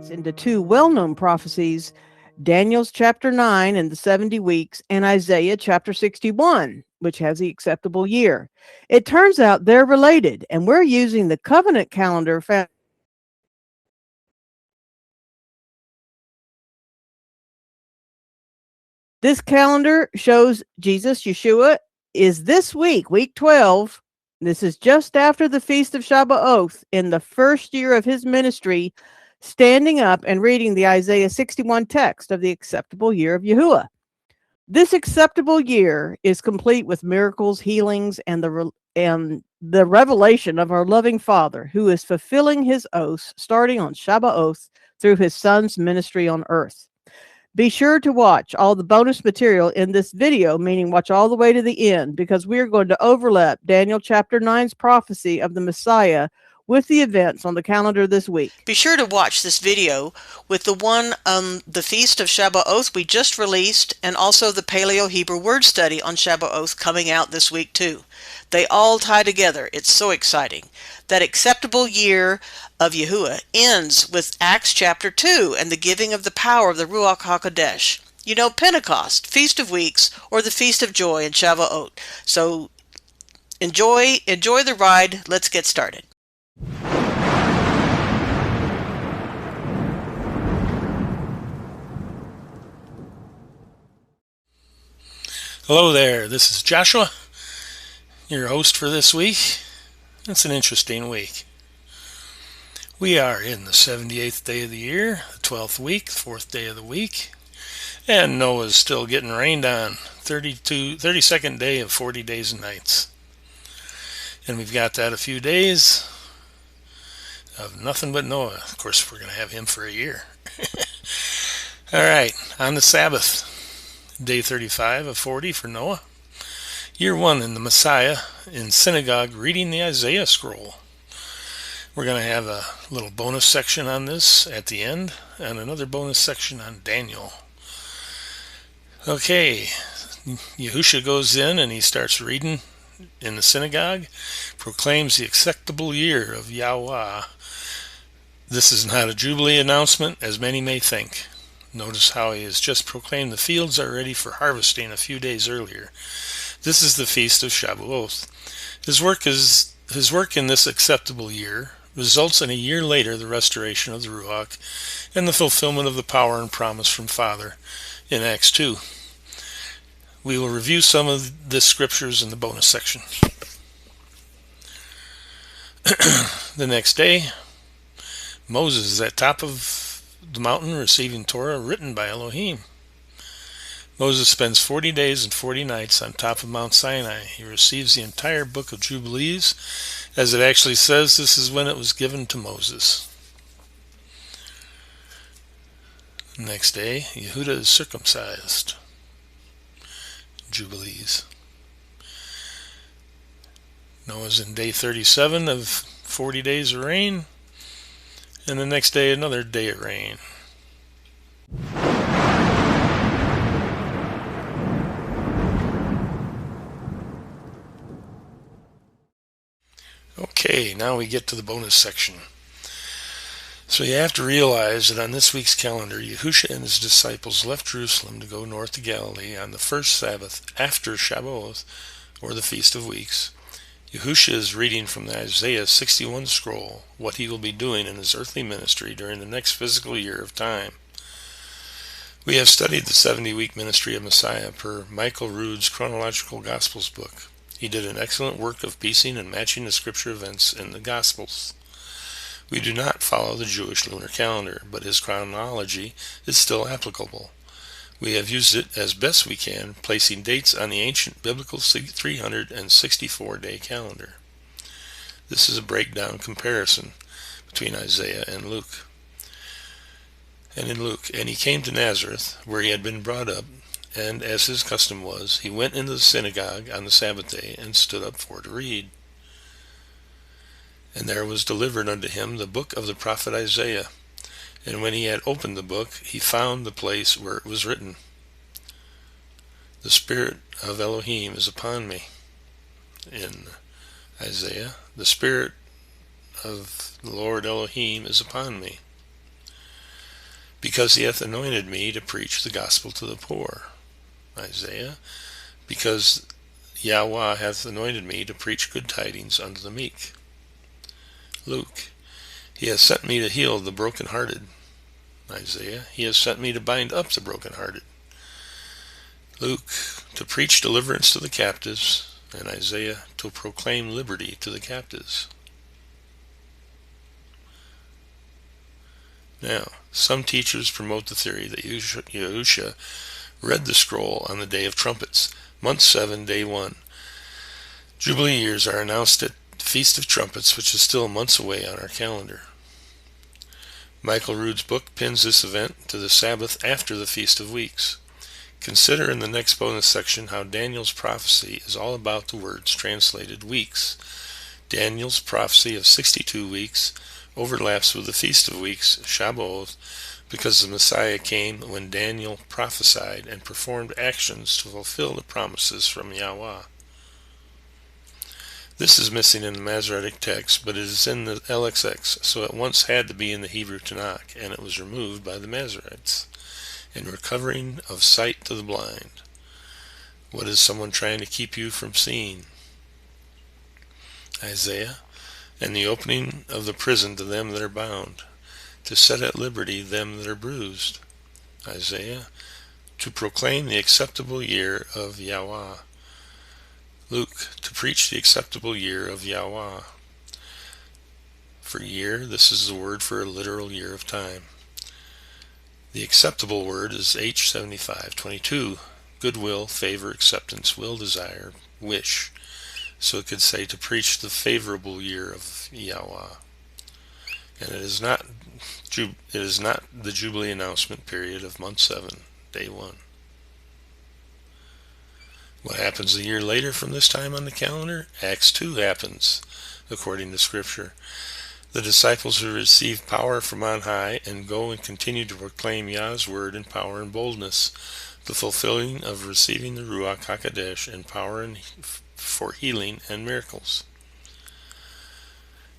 insights into two well-known prophecies, Daniel's chapter 9 and the 70 weeks, and Isaiah chapter 61, which has the acceptable year. It turns out they're related, and we're using the covenant calendar found. This calendar shows Jesus, Yeshua, is this week, week 12. This is just after the Feast of Shabuoth, in the first year of his ministry, standing up and reading the Isaiah 61 text of the acceptable year of Yahuwah. This acceptable year is complete with miracles, healings, and the revelation of our loving Father, who is fulfilling his oaths starting on Shabuoth through his Son's ministry on earth. Be sure to watch all the bonus material in this video, meaning watch all the way to the end, because we're going to overlap Daniel chapter 9's prophecy of the Messiah with the events on the calendar this week. Be sure to watch this video with the one on the Feast of Shabuoth we just released, and also the Paleo Hebrew word study on Shabuoth coming out this week too. They all tie together. It's so exciting. That acceptable year of Yahuwah ends with Acts chapter 2 and the giving of the power of the Ruach HaKodesh. You know, Pentecost, Feast of Weeks, or the Feast of Joy in Shavout. So enjoy the ride. Let's get started. Hello there, this is Joshua, your host for this week. It's an interesting week. We are in the 78th day of the year, the 12th week, the 4th day of the week, and Noah's still getting rained on, 32nd day of 40 days and nights. And we've got that a few days of nothing but Noah. Of course, we're going to have him for a year. All right, on the Sabbath, day 35 of 40 for Noah. Year 1 in the Messiah in synagogue reading the Isaiah scroll. We're going to have a little bonus section on this at the end and another bonus section on Daniel. Okay, Yahusha goes in and he starts reading in the synagogue, proclaims the acceptable year of Yahweh. This is not a Jubilee announcement, as many may think. Notice how he has just proclaimed the fields are ready for harvesting a few days earlier. This is the Feast of Shabuoth. His work in this acceptable year results in a year later the restoration of the Ruach and the fulfillment of the power and promise from Father in Acts 2. We will review some of the scriptures in the bonus section. The next day, Moses is at top of the mountain receiving Torah written by Elohim. Moses spends 40 days and 40 nights on top of Mount Sinai. He receives the entire book of Jubilees. As it actually says, this is when it was given to Moses. Next day, Yehuda is circumcised. Jubilees. Noah's in day 37 of 40 days of rain. And the next day, another day of rain. Okay, now we get to the bonus section. So you have to realize that on this week's calendar, Yahusha and his disciples left Jerusalem to go north to Galilee on the first Sabbath after Shabuoth, or the Feast of Weeks. Yahusha is reading from the Isaiah 61 scroll what he will be doing in his earthly ministry during the next physical year of time. We have studied the 70-week ministry of Messiah per Michael Rood's Chronological Gospels book. He did an excellent work of piecing and matching the scripture events in the Gospels. We do not follow the Jewish lunar calendar, but his chronology is still applicable. We have used it as best we can, placing dates on the ancient biblical 364-day calendar. This is a breakdown comparison between Isaiah and Luke. And in Luke, and he came to Nazareth, where he had been brought up, and as his custom was, he went into the synagogue on the Sabbath day and stood up for to read. And there was delivered unto him the book of the prophet Isaiah. And when he had opened the book, he found the place where it was written, "The Spirit of Elohim is upon me." In Isaiah, "The Spirit of the Lord Elohim is upon me." because he hath anointed me to preach the gospel to the poor. Isaiah, because Yahweh hath anointed me to preach good tidings unto the meek. Luke, he has sent me to heal the brokenhearted. Isaiah, he has sent me to bind up the brokenhearted. Luke, to preach deliverance to the captives, and Isaiah, to proclaim liberty to the captives. Now, some teachers promote the theory that Yahusha read the scroll on the Day of Trumpets, month 7, day 1. Jubilee years are announced at the Feast of Trumpets, which is still months away on our calendar. Michael Rood's book pins this event to the Sabbath after the Feast of Weeks. Consider in the next bonus section how Daniel's prophecy is all about the words translated weeks. Daniel's prophecy of 62 weeks overlaps with the Feast of Weeks, Shabuoth, because the Messiah came when Daniel prophesied and performed actions to fulfill the promises from Yahweh. This is missing in the Masoretic text, but it is in the LXX, so it once had to be in the Hebrew Tanakh, and it was removed by the Masoretes. In recovering of sight to the blind. What is someone trying to keep you from seeing? Isaiah, and the opening of the prison to them that are bound, to set at liberty them that are bruised. Isaiah, to proclaim the acceptable year of Yahweh. Luke, to preach the acceptable year of Yahweh. For year, this is the word for a literal year of time. The acceptable word is H7522, goodwill, favor, acceptance, will, desire, wish. So it could say to preach the favorable year of Yahweh. And it is not the Jubilee announcement period of month 7, day 1. What happens a year later from this time on the calendar? Acts 2 happens, according to Scripture. The disciples who receive power from on high and go and continue to proclaim Yah's word in power and boldness, the fulfilling of receiving the Ruach HaKodesh and power for healing and miracles.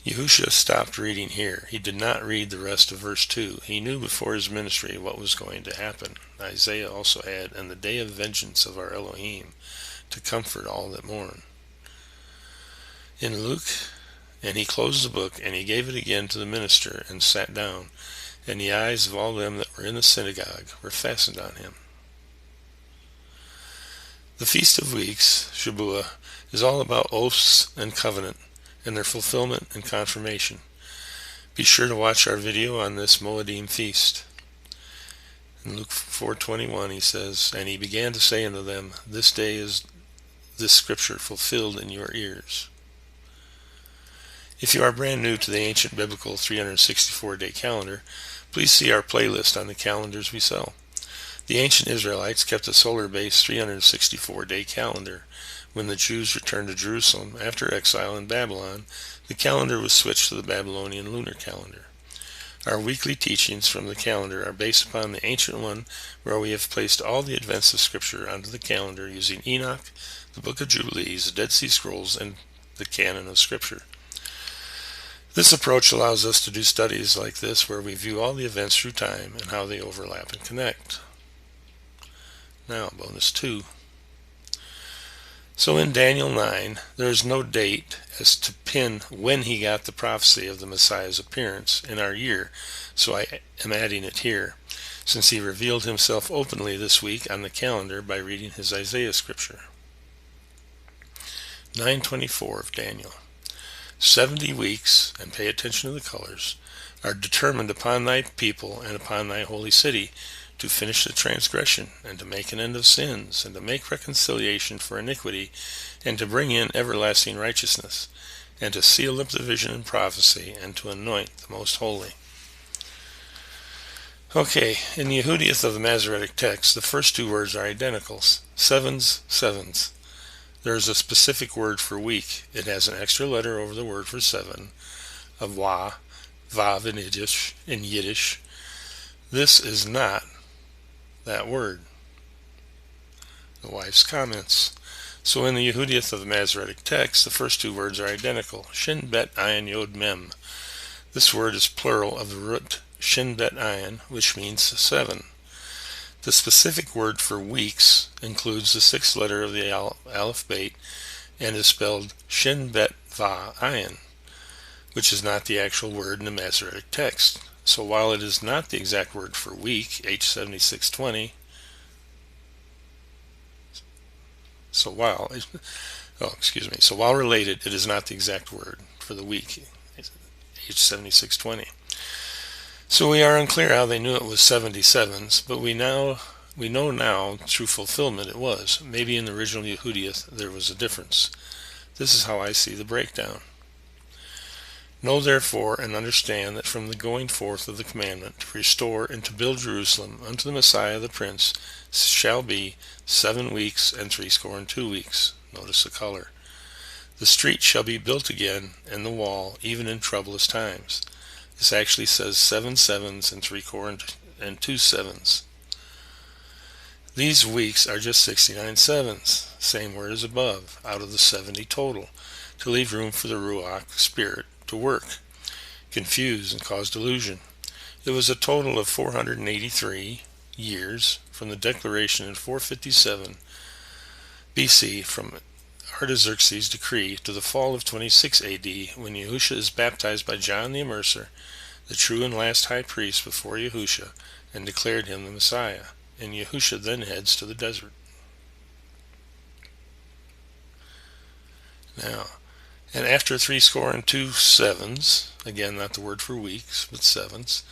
Yahusha stopped reading here. He did not read the rest of verse 2. He knew before his ministry what was going to happen. Isaiah also had, "And the day of vengeance of our Elohim, to comfort all that mourn." In Luke, and he closed the book, and he gave it again to the minister, and sat down, and the eyes of all them that were in the synagogue were fastened on him. The Feast of Weeks, Shabuoth, is all about oaths and covenant, and their fulfillment and confirmation. Be sure to watch our video on this Moadim feast. In Luke 4:21 he says, "And he began to say unto them, This day is this scripture fulfilled in your ears." If you are brand new to the ancient biblical 364-day calendar, please see our playlist on the calendars we sell. The ancient Israelites kept a solar-based 364-day calendar. When the Jews returned to Jerusalem after exile in Babylon, the calendar was switched to the Babylonian lunar calendar. Our weekly teachings from the calendar are based upon the ancient one, where we have placed all the events of Scripture onto the calendar using Enoch, the Book of Jubilees, the Dead Sea Scrolls, and the canon of Scripture. This approach allows us to do studies like this where we view all the events through time and how they overlap and connect. Now, bonus 2. So in Daniel 9, there is no date as to pin when he got the prophecy of the Messiah's appearance in our year, so I am adding it here, since he revealed himself openly this week on the calendar by reading his Isaiah scripture. 9:24 of Daniel. 70 weeks, and pay attention to the colors, are determined upon thy people and upon thy holy city, to finish the transgression, and to make an end of sins, and to make reconciliation for iniquity, and to bring in everlasting righteousness, and to seal up the vision and prophecy, and to anoint the most holy. Okay, in the Yehudiath of the Masoretic text, the first two words are identical. Sevens, sevens. There is a specific word for week. It has an extra letter over the word for seven, of wa, vav in Yiddish. This is not that word. The wife's comments. So in the Yehudiath of the Masoretic text, the first two words are identical. Shin bet ayin yod mem. This word is plural of the root Shin Bet Ayin, which means 7. The specific word for weeks includes the 6th letter of the Aleph Beit and is spelled Shin Bet Va Ayin, which is not the actual word in the Masoretic text. So while it is not the exact word for week, H7620, so while related, it is not the exact word for the week, H7620. So we are unclear how they knew it was 77s, but we know now through fulfillment it was. Maybe in the original Yehudiath there was a difference. This is how I see the breakdown. Know therefore and understand that from the going forth of the commandment to restore and to build Jerusalem unto the Messiah the Prince shall be 7 weeks and 62 weeks. Notice the color. The street shall be built again, and the wall, even in troublous times. This actually says 7 sevens and 2 sevens. These weeks are just 69 sevens, same word as above, out of the 70 total, to leave room for the Ruach Spirit to work, confuse, and cause delusion. It was a total of 483 years from the declaration in 457 BC from Artaxerxes' decree to the fall of 26 AD, when Yahusha is baptized by John the Immerser, the true and last high priest before Yahusha, and declared him the Messiah. And Yahusha then heads to the desert. Now, and after 62 sevens, again not the word for weeks, but sevens,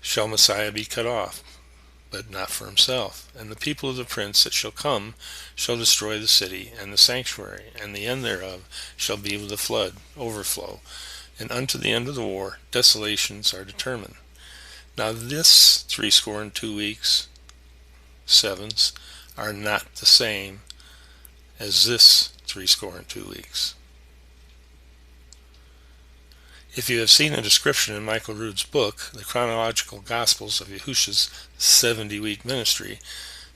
shall Messiah be cut off, but not for himself. And the people of the prince that shall come shall destroy the city and the sanctuary, and the end thereof shall be with a flood, overflow. And unto the end of the war, desolations are determined. Now this 62 weeks, sevens, are not the same as this 62 weeks. If you have seen a description in Michael Rood's book, The Chronological Gospels of Yahusha's 70-week ministry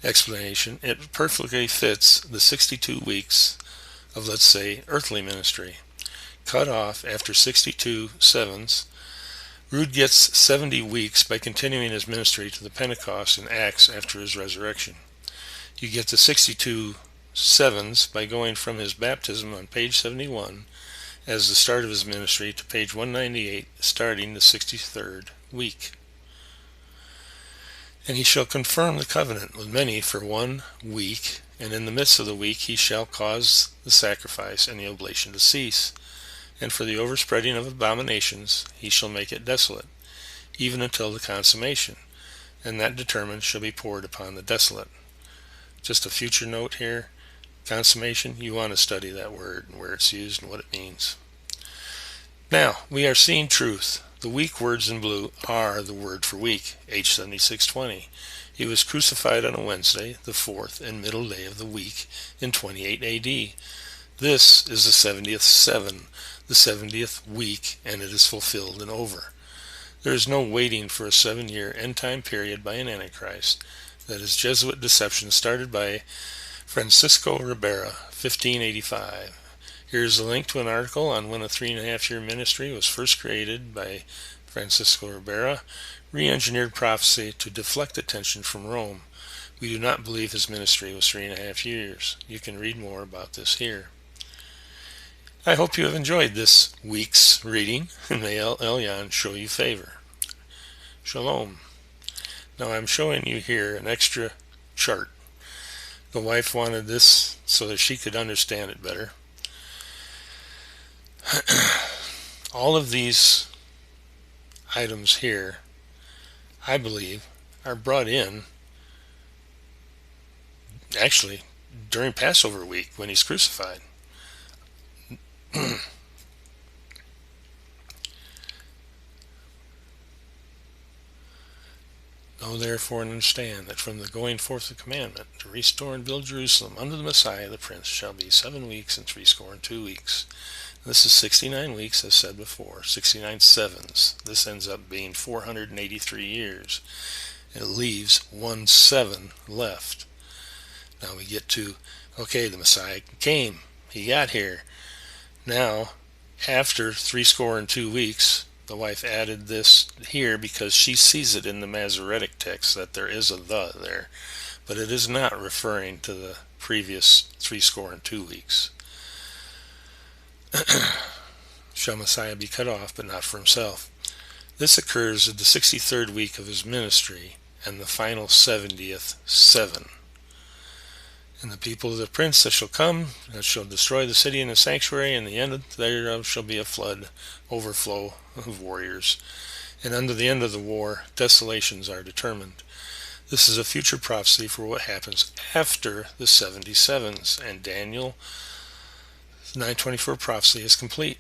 explanation, it perfectly fits the 62 weeks of, let's say, earthly ministry. Cut off after 62 sevens, Rood gets 70 weeks by continuing his ministry to the Pentecost in Acts after his resurrection. You get the 62 sevens by going from his baptism on page 71 as the start of his ministry to page 198, starting the 63rd week. And he shall confirm the covenant with many for 1 week, and in the midst of the week he shall cause the sacrifice and the oblation to cease. And for the overspreading of abominations he shall make it desolate, even until the consummation, and that determined shall be poured upon the desolate. Just a future note here, consummation, you want to study that word and where it's used and what it means. Now, we are seeing truth. The week words in blue are the word for week, H7620. He was crucified on a Wednesday, the 4th and middle day of the week in 28 AD. This is the 70th seven, the 70th week, and it is fulfilled and over. There is no waiting for a 7-year end-time period by an Antichrist. That is Jesuit deception started by Francisco Ribera, 1585. Here is a link to an article on when a 3.5-year ministry was first created by Francisco Ribera, re-engineered prophecy to deflect attention from Rome. We do not believe his ministry was 3.5 years. You can read more about this here. I hope you have enjoyed this week's reading, and may El Elyon show you favor. Shalom. Now I'm showing you here an extra chart. The wife wanted this so that she could understand it better. All of these items here, I believe, are brought in actually during Passover week when he's crucified. Know therefore and understand that from the going forth the commandment to restore and build Jerusalem unto the Messiah the Prince shall be 7 weeks and 62 weeks. This is 69 weeks, as said before, 69 sevens. This ends up being 483 years. It leaves 1 7 left. Now we get to, okay, the Messiah came. He got here. Now, after 62 weeks, The wife added this here because she sees it in the Masoretic text that there is a "the" there, but it is not referring to the previous 62 weeks. Shall Messiah be cut off, but not for himself? This occurs at the 63rd week of his ministry and the final 70th seven. And the people of the prince that shall come, that shall destroy the city and the sanctuary, and the end thereof shall be a flood, overflow of warriors. And unto the end of the war, desolations are determined. This is a future prophecy for what happens after the 77s, and Daniel 9:24 prophecy is complete.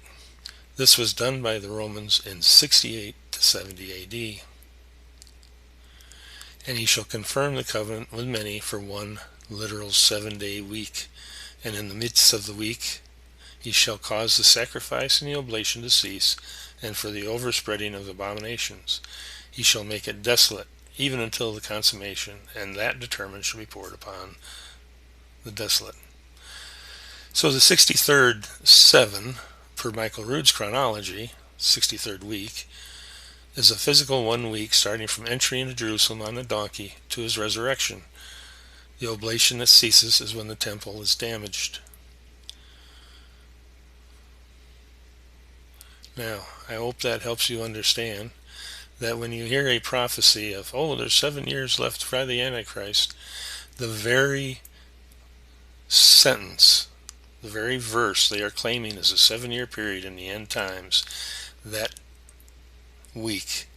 This was done by the Romans in 68 to 70 AD. And he shall confirm the covenant with many for one literal 7-day week. And in the midst of the week he shall cause the sacrifice and the oblation to cease, and for the overspreading of abominations he shall make it desolate, even until the consummation, and that determined shall be poured upon the desolate. So the 63rd seven, per Michael Rood's chronology, 63rd week, is a physical 1 week starting from entry into Jerusalem on the donkey to his resurrection. The oblation that ceases is when the temple is damaged. Now, I hope that helps you understand that when you hear a prophecy of, oh, there's 7 years left by the Antichrist, the very sentence, the very verse they are claiming is a 7-year period in the end times, that week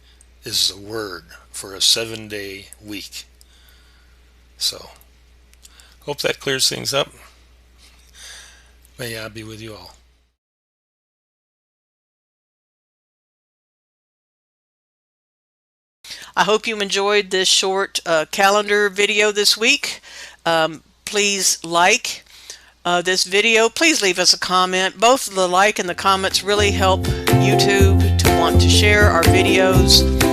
is the word for a 7-day week. So, hope that clears things up. May Yah be with you all. I hope you enjoyed this short calendar video this week. Please like this video. Please leave us a comment. Both the like and the comments really help YouTube to want to share our videos.